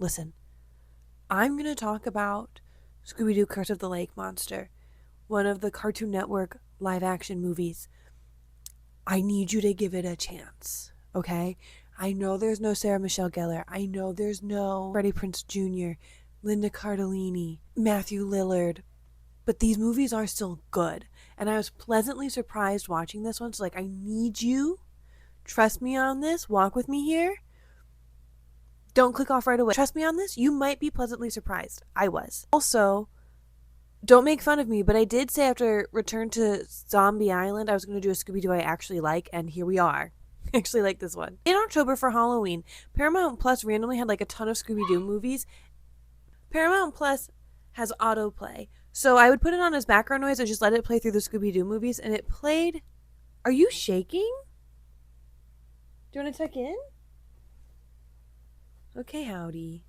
listen. I'm going to talk about Scooby-Doo Curse of the Lake Monster, one of the Cartoon Network live-action movies. I need you to give it a chance, okay? I know there's no Sarah Michelle Gellar. I know there's no Freddie Prinze Jr., Linda Cardellini, Matthew Lillard. But these movies are still good. And I was pleasantly surprised watching this one. So, I need you. Trust me on this. Walk with me here. Don't click off right away. Trust me on this. You might be pleasantly surprised. I was. Also, don't make fun of me, but I did say after Return to Zombie Island, I was going to do a Scooby-Doo I actually like, and here we are. I actually like this one. In October for Halloween, Paramount Plus randomly had a ton of Scooby-Doo movies. Paramount Plus has autoplay. So I would put it on as background noise and just let it play through the Scooby-Doo movies, and it played... Are you shaking? Do you want to tuck in? Okay, howdy.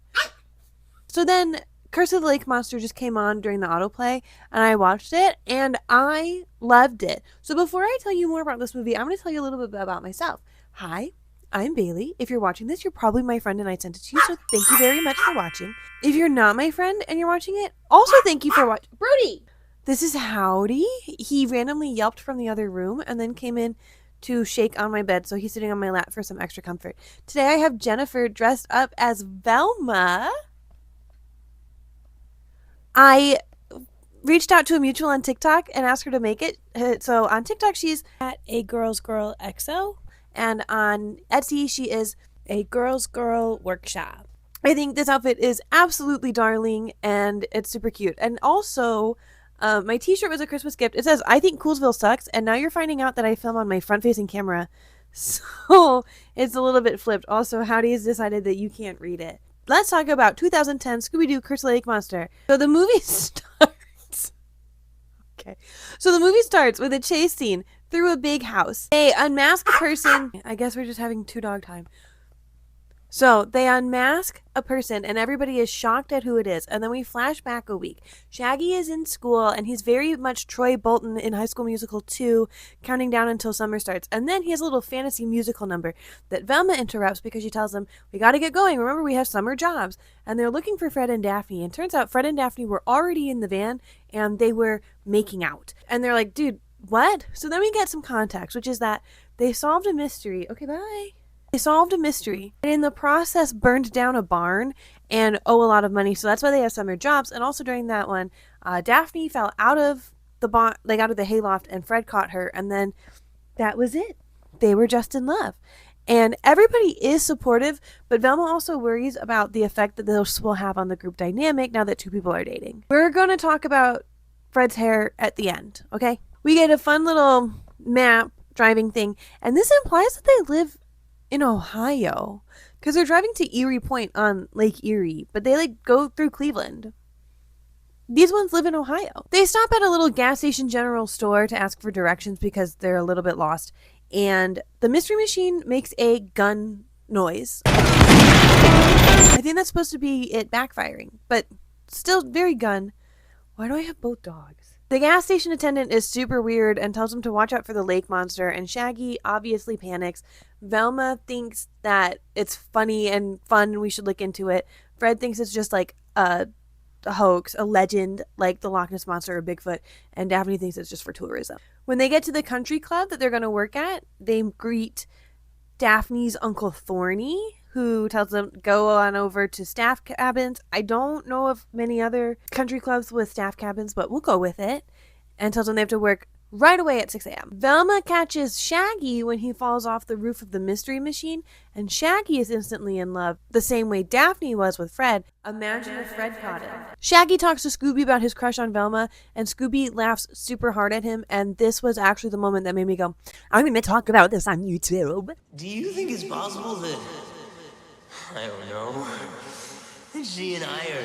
So then, Curse of the Lake Monster just came on during the autoplay, and I watched it, and I loved it. So before I tell you more about this movie, I'm going to tell you a little bit about myself. Hi, I'm Bailey. If you're watching this, you're probably my friend, and I sent it to you, so thank you very much for watching. If you're not my friend and you're watching it, also thank you for watching. Brody! This is Howdy. He randomly yelped from the other room and then came in to shake on my bed, so he's sitting on my lap for some extra comfort. Today I have Jennifer dressed up as Velma. I reached out to a mutual on TikTok and asked her to make it. So on TikTok she's at a girls girl XO, and on Etsy she is a girls girl workshop. I think this outfit is absolutely darling and it's super cute. And also my t-shirt was a Christmas gift. It says, I think Coolsville sucks. And now you're finding out that I film on my front-facing camera. So it's a little bit flipped. Also, Howdy has decided that you can't read it. Let's talk about 2010 Scooby-Doo Curse of the Lake Monster. So the movie starts... Okay. So the movie starts with a chase scene through a big house. They unmask a person. I guess we're just having two dog time. So they unmask a person and everybody is shocked at who it is. And then we flash back a week. Shaggy is in school and he's very much Troy Bolton in High School Musical 2, counting down until summer starts. And then he has a little fantasy musical number that Velma interrupts because she tells him, we got to get going. Remember, we have summer jobs. And they're looking for Fred and Daphne. And turns out Fred and Daphne were already in the van and they were making out. And they're like, dude, what? So then we get some context, which is that they solved a mystery. Okay, bye. They solved a mystery and in the process burned down a barn and owe a lot of money. So that's why they have summer jobs. And also during that one, Daphne fell out of the barn, out of the hayloft, and Fred caught her. And then that was it. They were just in love. And everybody is supportive, but Velma also worries about the effect that this will have on the group dynamic now that two people are dating. We're going to talk about Fred's hair at the end, okay? We get a fun little map driving thing. And this implies that they live in Ohio, because they're driving to Erie Point on Lake Erie, but they go through Cleveland. These ones live in Ohio. They stop at a little gas station general store to ask for directions because they're a little bit lost, and the mystery machine makes a gun noise. I think that's supposed to be it backfiring, but still very gun. Why do I have both dogs? The gas station attendant is super weird and tells him to watch out for the lake monster, and Shaggy obviously panics. Velma thinks that it's funny and fun and we should look into it. Fred thinks it's just a hoax, a legend like the Loch Ness Monster or Bigfoot, and Daphne thinks it's just for tourism. When they get to the country club that they're going to work at, they greet Daphne's Uncle Thorny, who tells them go on over to staff cabins. I don't know of many other country clubs with staff cabins, but we'll go with it. And tells them they have to work right away at 6 a.m. Velma catches Shaggy when he falls off the roof of the mystery machine, and Shaggy is instantly in love, the same way Daphne was with Fred. Imagine if Fred caught him. Shaggy talks to Scooby about his crush on Velma, and Scooby laughs super hard at him, and this was actually the moment that made me go, I'm going to talk about this on YouTube. Do you think it's possible that... I don't know. She and I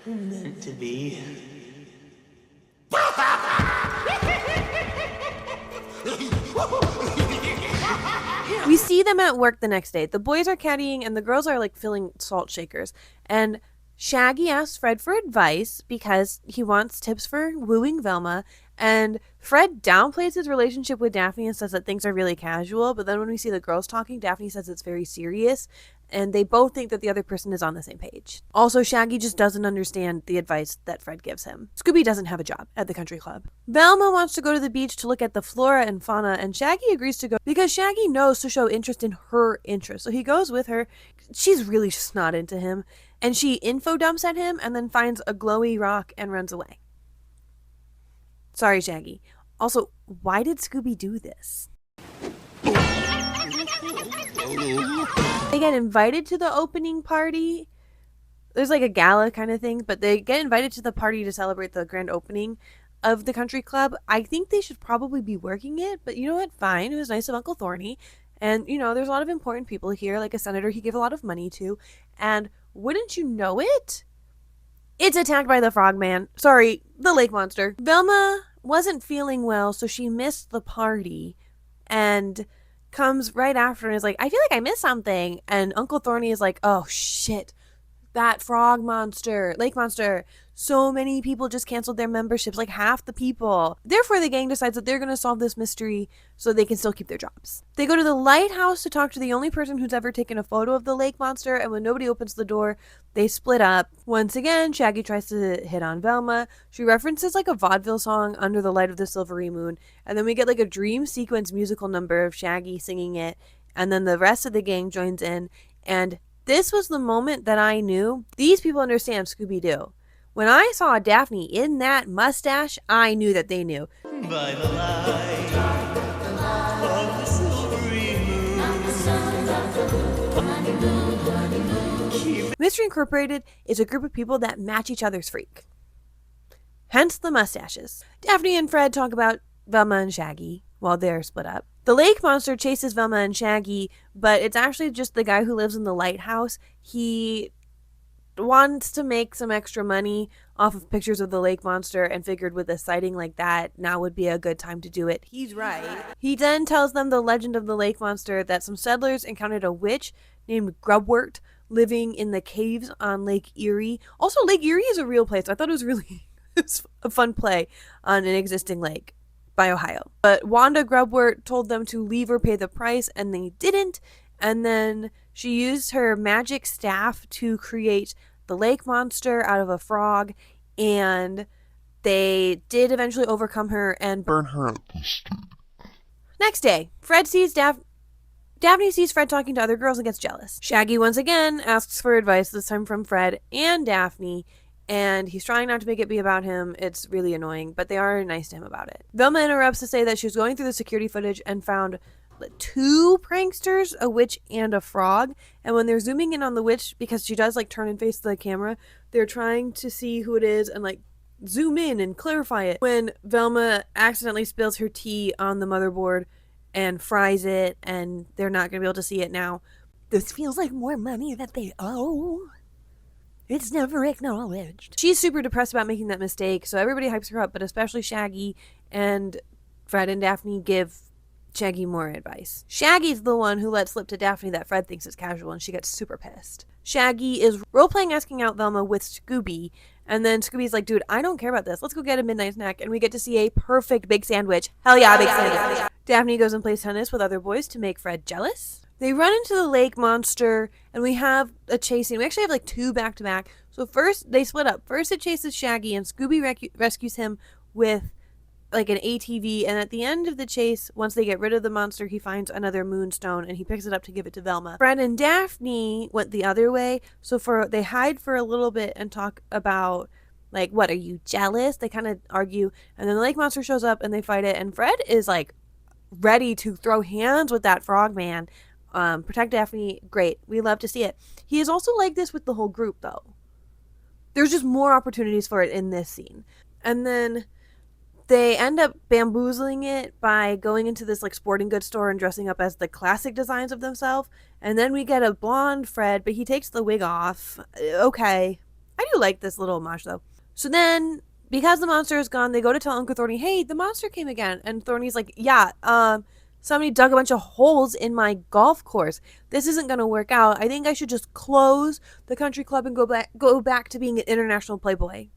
are meant to be. We see them at work the next day. The boys are caddying and the girls are filling salt shakers. And Shaggy asks Fred for advice because he wants tips for wooing Velma. And Fred downplays his relationship with Daphne and says that things are really casual. But then when we see the girls talking, Daphne says it's very serious. and they both think that the other person is on the same page. Also, Shaggy just doesn't understand the advice that Fred gives him. Scooby doesn't have a job at the country club. Velma wants to go to the beach to look at the flora and fauna, and Shaggy agrees to go because Shaggy knows to show interest in her interest. So he goes with her. She's really just not into him, and she info dumps at him and then finds a glowy rock and runs away. Sorry, Shaggy. Also, why did Scooby do this? They get invited to the opening party. There's like a gala kind of thing, but they get invited to the party to celebrate the grand opening of the country club. I think they should probably be working it, but you know what? Fine. It was nice of Uncle Thorny. And, you know, there's a lot of important people here, like a senator he gave a lot of money to. And wouldn't you know it? It's attacked by the frogman. Sorry, the lake monster. Velma wasn't feeling well, so she missed the party and comes right after and is like, I feel like I missed something. And Uncle Thorny is like, oh shit, that frog monster, lake monster. So many people just canceled their memberships, like half the people. Therefore, the gang decides that they're going to solve this mystery so they can still keep their jobs. They go to the lighthouse to talk to the only person who's ever taken a photo of the lake monster, and when nobody opens the door, they split up. Once again, Shaggy tries to hit on Velma. She references like a vaudeville song, Under the Light of the Silvery Moon, and then we get like a dream sequence musical number of Shaggy singing it, and then the rest of the gang joins in, and this was the moment that I knew these people understand Scooby-Doo. When I saw Daphne in that mustache, I knew that they knew. By the light of the silvery moon. Mystery Incorporated is a group of people that match each other's freak. Hence the mustaches. Daphne and Fred talk about Velma and Shaggy while they're split up. The lake monster chases Velma and Shaggy, but it's actually just the guy who lives in the lighthouse. He wants to make some extra money off of pictures of the lake monster and figured with a sighting like that, now would be a good time to do it. He's right. He then tells them the legend of the lake monster, that some settlers encountered a witch named Grubwort living in the caves on Lake Erie. Also, Lake Erie is a real place. I thought it was really it's a fun play on an existing lake by Ohio. But Wanda Grubwort told them to leave or pay the price, and they didn't. And then she used her magic staff to create the lake monster out of a frog, and they did eventually overcome her and burn her at the stake. Next day, Daphne sees Fred talking to other girls and gets jealous. Shaggy once again asks for advice, this time from Fred and Daphne, and he's trying not to make it be about him. It's really annoying, but they are nice to him about it. Velma interrupts to say that she was going through the security footage and found 2 pranksters, a witch and a frog, and when they're zooming in on the witch, because she does like turn and face the camera, they're trying to see who it is and like zoom in and clarify it. When Velma accidentally spills her tea on the motherboard and fries it, and they're not gonna be able to see it now. This feels like more money that they owe. It's never acknowledged. She's super depressed about making that mistake, so everybody hypes her up, but especially Shaggy, and Fred and Daphne give Shaggy more advice. Shaggy's the one who let slip to Daphne that Fred thinks is casual, and she gets super pissed. Shaggy is role-playing asking out Velma with Scooby, and then Scooby's like, dude, I don't care about this. Let's go get a midnight snack, and we get to see a perfect big sandwich. Hell yeah, big sandwich. Daphne goes and plays tennis with other boys to make Fred jealous. They run into the lake monster, and we have a chase scene. We actually have like 2 back-to-back. So first, they split up. First, it chases Shaggy, and Scooby rescues him with like an ATV, and at the end of the chase, once they get rid of the monster, he finds another moonstone and he picks it up to give it to Velma. Fred and Daphne went the other way, so they hide for a little bit and talk about like, what, are you jealous? They kind of argue, and then the lake monster shows up and they fight it, and Fred is like ready to throw hands with that frog man. Protect Daphne, great, we love to see it. He is also like this with the whole group though. There's just more opportunities for it in this scene. And then they end up bamboozling it by going into this like sporting goods store and dressing up as the classic designs of themselves. And then we get a blonde Fred, but he takes the wig off. Okay. I do like this little homage though. So then, because the monster is gone, they go to tell Uncle Thorny, hey, the monster came again. And Thorny's like, yeah, somebody dug a bunch of holes in my golf course. This isn't going to work out. I think I should just close the country club and go back to being an international playboy.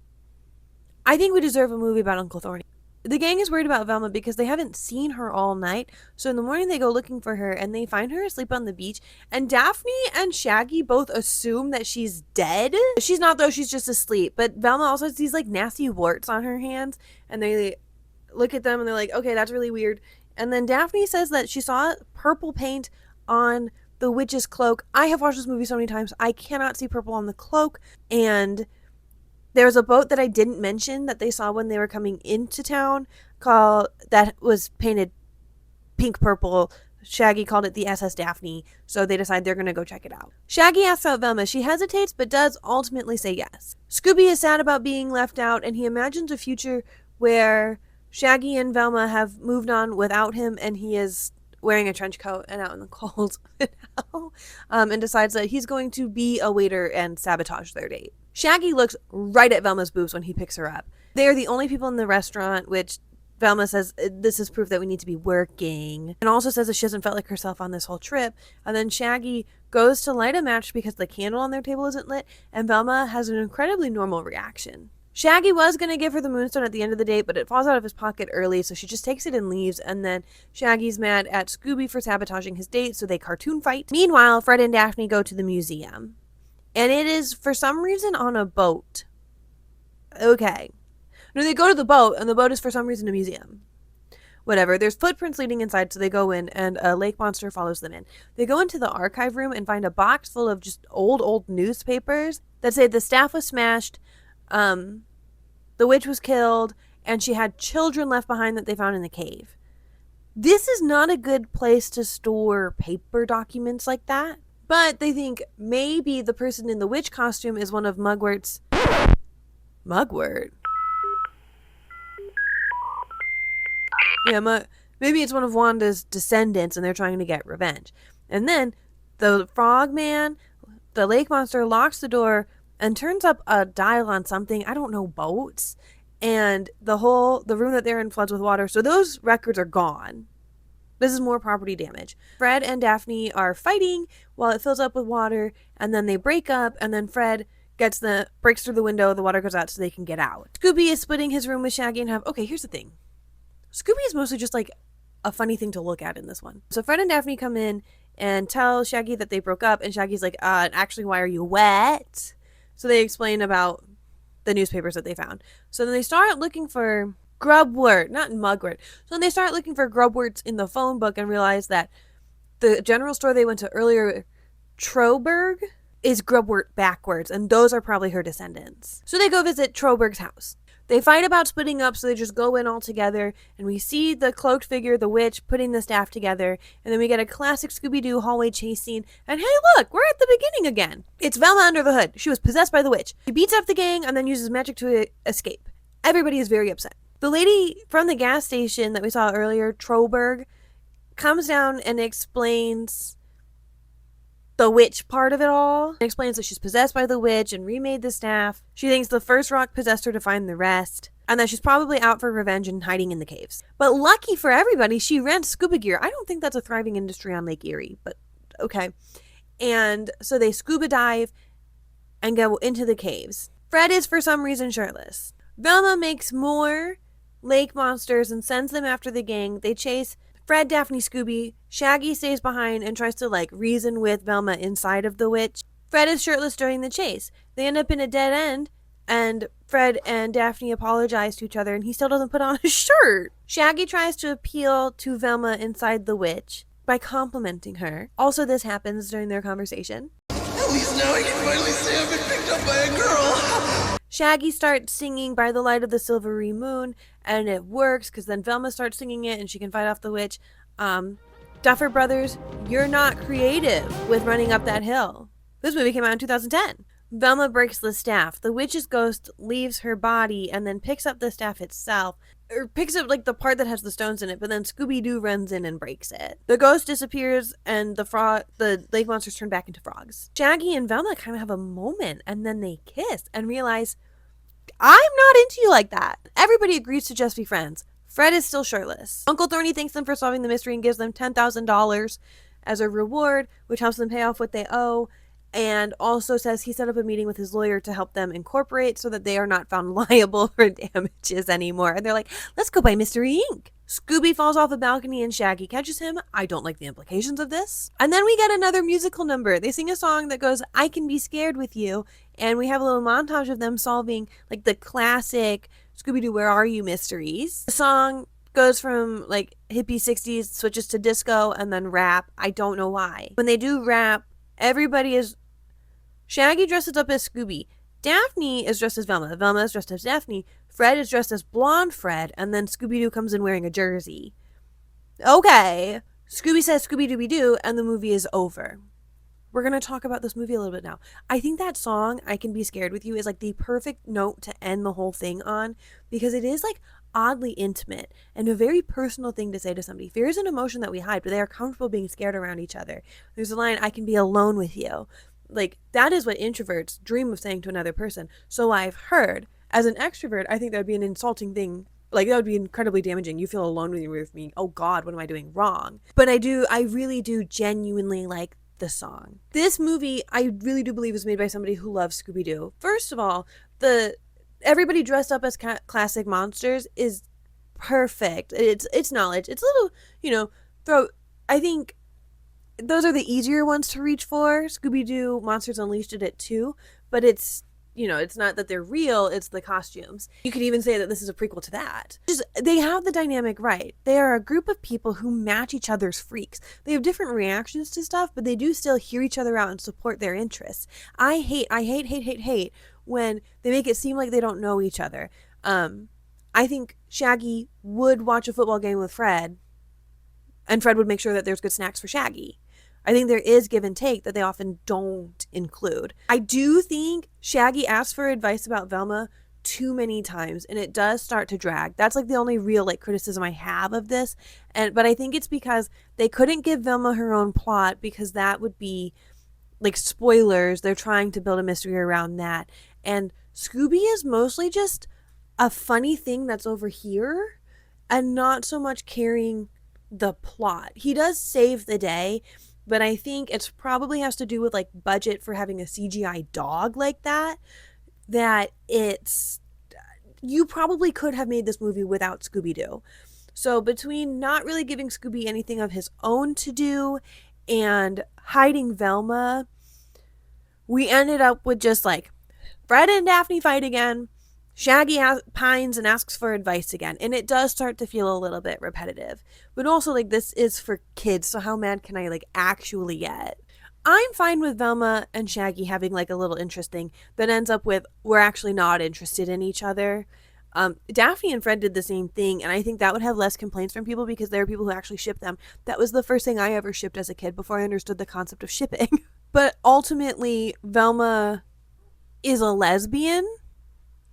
I think we deserve a movie about Uncle Thorny. The gang is worried about Velma because they haven't seen her all night. So in the morning they go looking for her and they find her asleep on the beach. And Daphne and Shaggy both assume that she's dead. She's not though, she's just asleep. But Velma also has these like nasty warts on her hands and they look at them and they're like, okay, that's really weird. And then Daphne says that she saw purple paint on the witch's cloak. I have watched this movie so many times. I cannot see purple on the cloak. And there was a boat that I didn't mention that they saw when they were coming into town that was painted pink purple. Shaggy called it the SS Daphne, so they decide they're going to go check it out. Shaggy asks out Velma. She hesitates but does ultimately say yes. Scooby is sad about being left out and he imagines a future where Shaggy and Velma have moved on without him and he is wearing a trench coat and out in the cold and decides that he's going to be a waiter and sabotage their date. Shaggy looks right at Velma's boobs when he picks her up. They are the only people in the restaurant, which Velma says this is proof that we need to be working. And also says that she hasn't felt like herself on this whole trip. And then Shaggy goes to light a match because the candle on their table isn't lit. And Velma has an incredibly normal reaction. Shaggy was going to give her the moonstone at the end of the date, but it falls out of his pocket early, so she just takes it and leaves, and then Shaggy's mad at Scooby for sabotaging his date, so they cartoon fight. Meanwhile, Fred and Daphne go to the museum. And it is, for some reason, on a boat. Okay. No, they go to the boat, and the boat is for some reason a museum. Whatever. There's footprints leading inside, so they go in, and a lake monster follows them in. They go into the archive room and find a box full of just old newspapers that say the staff was smashed, the witch was killed, and she had children left behind that they found in the cave. This is not a good place to store paper documents like that. But they think maybe the person in the witch costume is one of Mugwort's... Mugwort? Yeah, maybe it's one of Wanda's descendants and they're trying to get revenge. And then the frogman, the lake monster, locks the door and turns up a dial on something, I don't know, boats. And the room that they're in floods with water. So those records are gone. This is more property damage. Fred and Daphne are fighting while it fills up with water, and then they break up, and then Fred breaks through the window, the water goes out so they can get out. Scooby is splitting his room with Shaggy and okay, here's the thing. Scooby is mostly just like a funny thing to look at in this one. So Fred and Daphne come in and tell Shaggy that they broke up, and Shaggy's like, actually, why are you wet? So they explain about the newspapers that they found. So then they start looking for Grubwort, not Mugwort. So they start looking for Grubworts in the phone book and realize that the general store they went to earlier, Troberg, is Grubwort backwards, and those are probably her descendants. So they go visit Troberg's house. They fight about splitting up, so they just go in all together, and we see the cloaked figure, the witch, putting the staff together, and then we get a classic Scooby-Doo hallway chase scene, and hey look, we're at the beginning again. It's Velma under the hood. She was possessed by the witch. She beats up the gang and then uses magic to escape. Everybody is very upset. The lady from the gas station that we saw earlier, Troberg, comes down and explains the witch part of it all. Explains that she's possessed by the witch and remade the staff. She thinks the first rock possessed her to find the rest, and that she's probably out for revenge and hiding in the caves. But lucky for everybody, she rents scuba gear. I don't think that's a thriving industry on Lake Erie, but okay. And so they scuba dive and go into the caves. Fred is for some reason shirtless. Velma makes more lake monsters and sends them after the gang. They chase Fred, Daphne, Scooby. Shaggy stays behind and tries to reason with Velma inside of the witch. Fred is shirtless during the chase. They end up in a dead end, and Fred and Daphne apologize to each other, and he still doesn't put on a shirt. Shaggy tries to appeal to Velma inside the witch by complimenting her. Also, this happens during their conversation. At least now I can finally say I've been picked up by a girl. Shaggy starts singing By the Light of the Silvery Moon, and it works because then Velma starts singing it and she can fight off the witch. Duffer Brothers, you're not creative with running up that hill. This movie came out in 2010. Velma breaks the staff. The witch's ghost leaves her body and then picks up the staff itself. Or picks up the part that has the stones in it, but then Scooby-Doo runs in and breaks it. The ghost disappears and the lake monsters turn back into frogs. Shaggy and Velma kind of have a moment and then they kiss and realize, I'm not into you like that. Everybody agrees to just be friends. Fred is still shirtless. Uncle Thorny thanks them for solving the mystery and gives them $10,000 as a reward, which helps them pay off what they owe. and also says he set up a meeting with his lawyer to help them incorporate so that they are not found liable for damages anymore. And they're like, let's go buy Mystery Inc. Scooby falls off a balcony and Shaggy catches him. I don't like the implications of this. And then we get another musical number. They sing a song that goes, I can be scared with you. And we have a little montage of them solving like the classic Scooby-Doo, Where Are You mysteries. The song goes from like hippie 60s, switches to disco, and then rap. I don't know why. When they do rap, everybody is... Shaggy dresses up as Scooby. Daphne is dressed as Velma. Velma is dressed as Daphne. Fred is dressed as Blonde Fred. And then Scooby-Doo comes in wearing a jersey. Okay. Scooby says Scooby-Dooby-Doo, and the movie is over. We're going to talk about this movie a little bit now. I think that song, I Can Be Scared With You, is like the perfect note to end the whole thing on, because it is like oddly intimate and a very personal thing to say to somebody. Fear is an emotion that we hide, but they are comfortable being scared around each other. There's a line, I can be alone with you. Like, that is what introverts dream of saying to another person. So I've heard. As an extrovert, I think that would be an insulting thing. Like, that would be incredibly damaging. You feel alone with me. Oh God, what am I doing wrong? But I really do genuinely like the song. This movie, I really do believe, was made by somebody who loves Scooby-Doo. First of all, everybody dressed up as classic monsters is perfect. It's knowledge. It's a little, I think those are the easier ones to reach for. Scooby-Doo Monsters Unleashed did it too, but it's not that they're real, it's the costumes. You could even say that this is a prequel to that. They have the dynamic right. They are a group of people who match each other's freaks. They have different reactions to stuff, but they do still hear each other out and support their interests. I hate when they make it seem like they don't know each other. I think Shaggy would watch a football game with Fred, and Fred would make sure that there's good snacks for Shaggy. I think there is give and take that they often don't include. I do think Shaggy asks for advice about Velma too many times, and it does start to drag. That's like the only real criticism I have of this. But I think it's because they couldn't give Velma her own plot, because that would be like spoilers. They're trying to build a mystery around that. And Scooby is mostly just a funny thing that's over here and not so much carrying the plot. He does save the day, but I think it's probably has to do with like budget for having a CGI dog like that you probably could have made this movie without Scooby-Doo. So between not really giving Scooby anything of his own to do and hiding Velma, we ended up with just like Fred and Daphne fight again. Shaggy pines and asks for advice again, and it does start to feel a little bit repetitive. But also, like, this is for kids, so how mad can I, actually get? I'm fine with Velma and Shaggy having, a little interest thing that ends up with, we're actually not interested in each other. Daphne and Fred did the same thing, and I think that would have less complaints from people because there are people who actually ship them. That was the first thing I ever shipped as a kid before I understood the concept of shipping. But ultimately, Velma is a lesbian.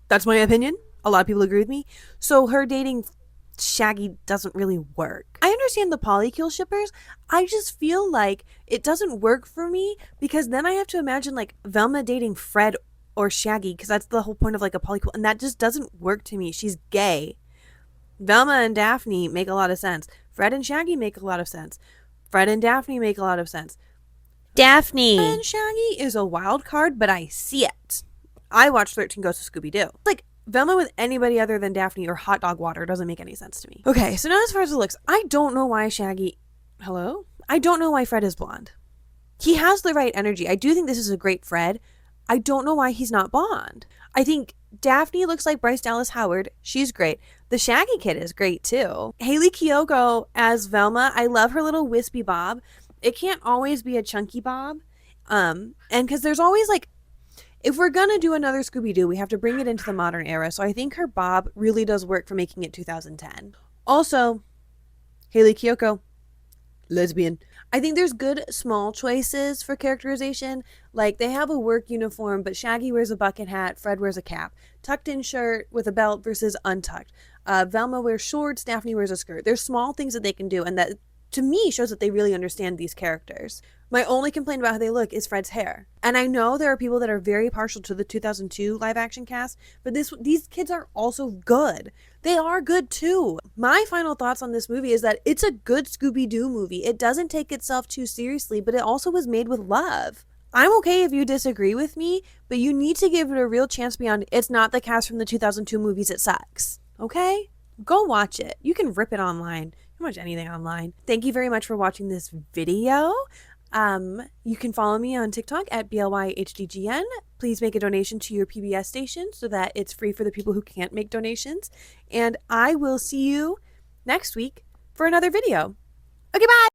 That's my opinion. A lot of people agree with me. So her dating Shaggy doesn't really work. I understand the polycule shippers. I just feel like it doesn't work for me because then I have to imagine Velma dating Fred or Shaggy, because that's the whole point of a polycule, and that just doesn't work to me. She's gay. Velma and Daphne make a lot of sense. Fred and Shaggy make a lot of sense. Fred and Daphne make a lot of sense. Daphne and Shaggy is a wild card, but I see it. I watched 13 Ghosts of Scooby-Doo. Velma with anybody other than Daphne or Hot Dog Water doesn't make any sense to me. Okay, so now as far as the looks, I don't know why I don't know why Fred is blonde. He has the right energy. I do think this is a great Fred. I don't know why he's not blonde. I think Daphne looks like Bryce Dallas Howard. She's great. The Shaggy kid is great too. Haley Kiyoko as Velma. I love her little wispy bob. It can't always be a chunky bob. And because there's always if we're gonna do another Scooby-Doo, we have to bring it into the modern era. So I think her bob really does work for making it 2010. Also, Haley Kiyoko, lesbian. I think there's good small choices for characterization. They have a work uniform, but Shaggy wears a bucket hat, Fred wears a cap. Tucked in shirt with a belt versus untucked. Velma wears shorts, Daphne wears a skirt. There's small things that they can do, and that, to me, shows that they really understand these characters. My only complaint about how they look is Fred's hair. And I know there are people that are very partial to the 2002 live action cast, but these kids are also good. They are good too. My final thoughts on this movie is that it's a good Scooby-Doo movie. It doesn't take itself too seriously, but it also was made with love. I'm okay if you disagree with me, but you need to give it a real chance beyond it's not the cast from the 2002 movies, it sucks. Okay? Go watch it. You can rip it online. You can watch anything online. Thank you very much for watching this video. You can follow me on TikTok at BLYHDGN. Please make a donation to your PBS station so that it's free for the people who can't make donations. And I will see you next week for another video. Okay, bye!